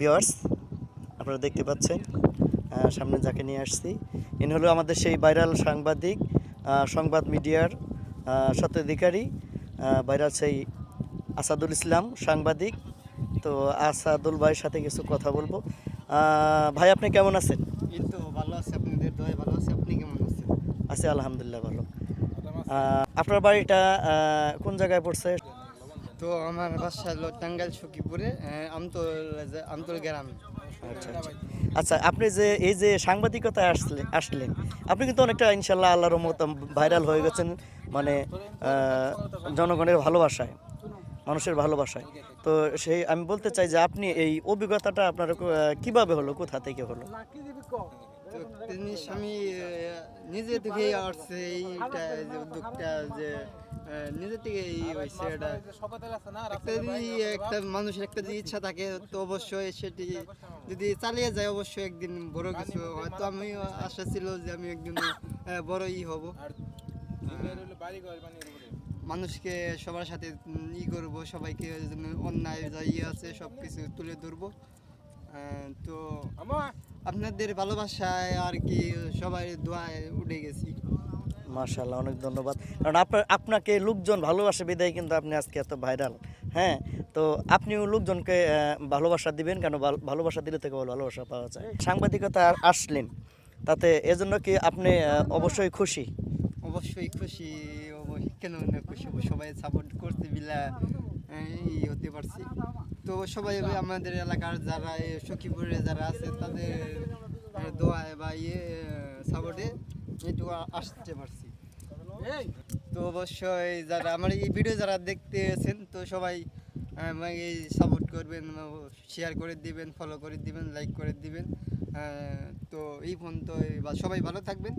Viewers, আপনারা দেখতে পাচ্ছেন সামনে যাকে নিয়ে আসছি, ইনি হলো আমাদের সেই ভাইরাল সাংবাদিক, সংবাদ মিডিয়ার স্বত্বাধিকারী, ভাইরাল সেই আসাদুল ইসলাম সাংবাদিক। তো আসাদুল ভাইয়ের সাথে কিছু কথা বলবো। ভাই, আপনি কেমন আছেন? এই তো ভালো আছে, আপনাদের দয়ায় ভালো আছে। আপনি কেমন আছেন? আছি আলহামদুলিল্লাহ, ভালো। আপনার বাড়িটা কোন জায়গায় পড়ছে? তো আমার বাসা হলো টাঙ্গাইল সখীপুরে, আমতল গ্রামে। আচ্ছা আচ্ছা আচ্ছা, আপনি যে এই যে সাংবাদিকতায় আসলেন, আপনি কিন্তু অনেকটা ইনশাল্লাহ আল্লাহর রহমতে ভাইরাল হয়ে গেছেন, মানে জনগণের ভালোবাসায়, মানুষের ভালোবাসায়। তো সেই আমি বলতে চাই যে আপনি এই অভিজ্ঞতাটা আপনার কিভাবে হলো, কোথা থেকে হলো? তো জিনিস আমি নিজে থেকে আসছে এইটা, যে উদ্যোগটা যে নিজে থেকে হয়েছে। এটা একটা যদি একটা মানুষের একটা যদি ইচ্ছা থাকে, তো অবশ্যই সেটি যদি চালিয়ে যায়, অবশ্যই একদিন বড় কিছু হয়তো। আমি আশা ছিল যে আমি একদিন বড়ই হব, মানুষকে সবার সাথে করব, সবাইকে অন্যায় যা আছে সব কিছু তুলে ধরবো। তো আপনাদের ভালোবাসায় আর কি সবাই দোয়ায় উঠে গেছি। মাশাআল্লাহ, অনেক ধন্যবাদ। কারণ আপনাকে লোকজন ভালোবাসে বিদায় কিন্তু আপনি আজকে এত ভাইরাল। হ্যাঁ, তো আপনিও লোকজনকে ভালোবাসা দিবেন, কেন ভালোবাসা দিলে থেকে ভালোবাসা পাওয়া যায়। সাংবাদিকতা আসলেন, তাতে এজন্য কি আপনি অবশ্যই খুশি? অবশ্যই খুশি, কেন না খুশি হব, সবাই সাপোর্ট করতে বিলা হতে পারছি। তো সবাই আমাদের এলাকার যারা সখীপুরে যারা আছে, তাদের দোয়ায় বা সাপোর্টে এটুকু আসতে পারছি। তো অবশ্যই যারা আমার এই ভিডিও যারা দেখতেছেন, তো সবাই আমাকে সাপোর্ট করবেন, শেয়ার করে দিবেন, ফলো করে দিবেন, লাইক করে দিবেন। তো এই পর্যন্ত, সবাই ভালো থাকবেন।